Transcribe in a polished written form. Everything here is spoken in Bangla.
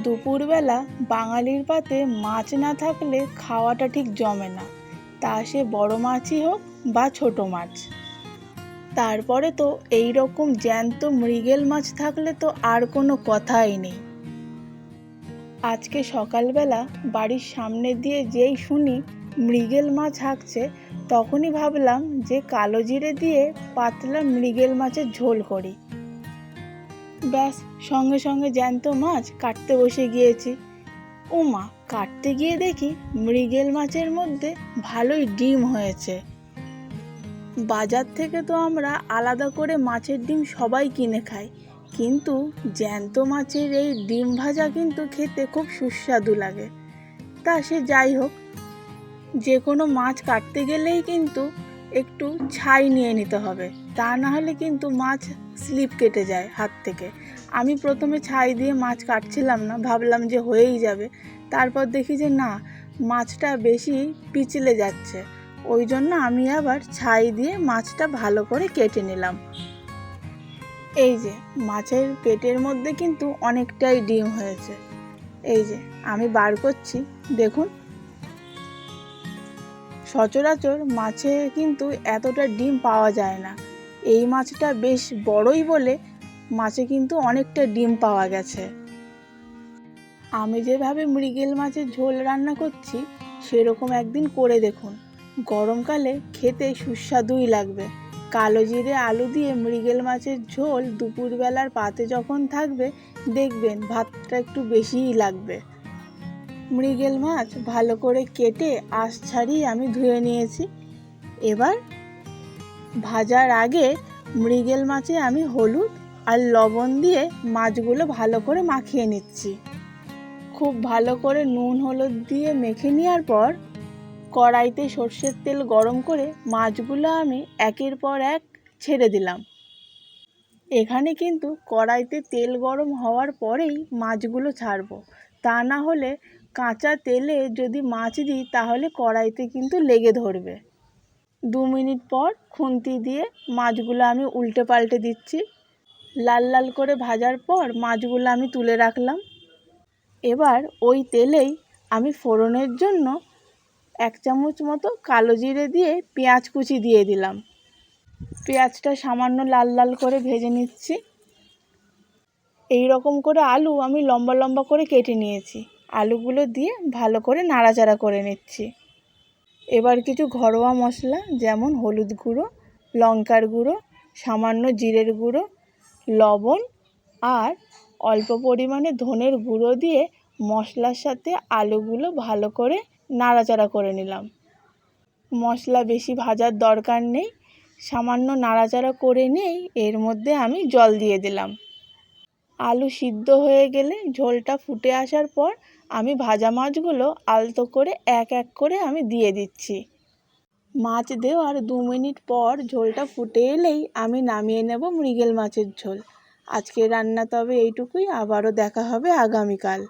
দুপুরবেলা বাঙালির পাতে মাছ না থাকলে খাওয়াটা ঠিক জমে না, তা সে বড় মাছই হোক বা ছোট মাছ। তারপরে তো এই রকম জ্যান্ত মৃগেল মাছ থাকলে তো আর কোনো কথাই নেই। আজকে সকালবেলা বাড়ির সামনে দিয়ে যেই শুনি মৃগেল মাছ হাঁকছে, তখনই ভাবলাম যে কালো জিরে দিয়ে পাতলা মৃগেল মাছের ঝোল করি। ব্যাস, সঙ্গে সঙ্গে জ্যান্ত মাছ কাটতে বসে গিয়েছি। ওমা, কাটতে গিয়ে দেখি মৃগেল মাছের মধ্যে ভালোই ডিম হয়েছে। বাজার থেকে তো আমরা আলাদা করে মাছের ডিম সবাই কিনে খাই, কিন্তু জ্যান্ত মাছের এই ডিম ভাজা কিন্তু খেতে খুব সুস্বাদু লাগে। তা সে যাই হোক, যে কোনো মাছ কাটতে গেলেই কিন্তু একটু ছাই নিয়ে নিতে হবে, তা না হলে কিন্তু মাছ স্লিপ কেটে যায় হাত থেকে। আমি প্রথমে ছাই দিয়ে মাছ কাটছিলাম না, ভাবলাম যে হয়েই যাবে। তারপর দেখি যে না, মাছটা বেশি পিছলে যাচ্ছে, ওই জন্য আমি আবার ছাই দিয়ে মাছটা ভালো করে কেটে নিলাম। এই যে মাছের পেটের মধ্যে কিন্তু অনেকটাই ডিম হয়েছে। এই যে আমি বার করছি, দেখুন। সচরাচর মাছে কিন্তু এতটা ডিম পাওয়া যায় না। এই মাছটা বেশ বড়ই বলে মাছে কিন্তু অনেকটা ডিম পাওয়া গেছে। আমি যেভাবে মৃগেল মাছের ঝোল রান্না করছি সেরকম একদিন করে দেখুন, গরমকালে খেতে সুস্বাদুই লাগবে। কালো জিরে আলু দিয়ে মৃগেল মাছের ঝোল দুপুরবেলার পাতে যখন থাকবে, দেখবেন ভাতটা একটু বেশিই লাগবে। মৃগেল মাছ ভালো করে কেটে আঁশ ছাড়িয়ে আমি ধুয়ে নিয়েছি। এবার ভাজার আগে মৃগেল মাছে আমি হলুদ আর লবণ দিয়ে মাছগুলো ভালো করে মাখিয়ে নিচ্ছি। খুব ভালো করে নুন হলুদ দিয়ে মেখে নেওয়ার পর কড়াইতে সর্ষের তেল গরম করে মাছগুলো আমি একের পর এক ছেড়ে দিলাম। এখানে কিন্তু কড়াইতে তেল গরম হওয়ার পরেই মাছগুলো ছাড়বো, তা না হলে কাঁচা তেলে যদি মাছ দিই তাহলে কড়াইতে কিন্তু লেগে ধরবে। 2 মিনিট পর খুন্তি দিয়ে মাছগুলো আমি উল্টে পাল্টে দিচ্ছি। লাল লাল করে ভাজার পর মাছগুলো আমি তুলে রাখলাম। এবার ওই তেলেই আমি ফোড়নের জন্য 1 চামচ মতো কালো জিরে দিয়ে পেঁয়াজ কুচি দিয়ে দিলাম। পেঁয়াজটা সামান্য লাল লাল করে ভেজে নিচ্ছি। এই রকম করে আলু আমি লম্বা লম্বা করে কেটে নিয়েছি। আলুগুলো দিয়ে ভালো করে নাড়াচাড়া করে নিচ্ছি। এবার কিছু ঘরোয়া মশলা যেমন হলুদ গুঁড়ো, লঙ্কার গুঁড়ো, সামান্য জিরের গুঁড়ো, লবণ আর অল্প পরিমাণে ধনের গুঁড়ো দিয়ে মশলার সাথে আলুগুলো ভালো করে নাড়াচাড়া করে নিলাম। মশলা বেশি ভাজার দরকার নেই, সামান্য নাড়াচাড়া করে নিয়েই এর মধ্যে আমি জল দিয়ে দিলাম। আলু সিদ্ধ হয়ে গেলে ঝোলটা ফুটে আসার পর আমি ভাজা মাছগুলো আলতো করে এক এক করে আমি দিয়ে দিচ্ছি। মাছ দেওয়ার 2 মিনিট পর ঝোলটা ফুটে এলেই আমি নামিয়ে নেব মৃগেল মাছের ঝোল। আজকের রান্না তবে এইটুকুই, আবারও দেখা হবে আগামীকাল।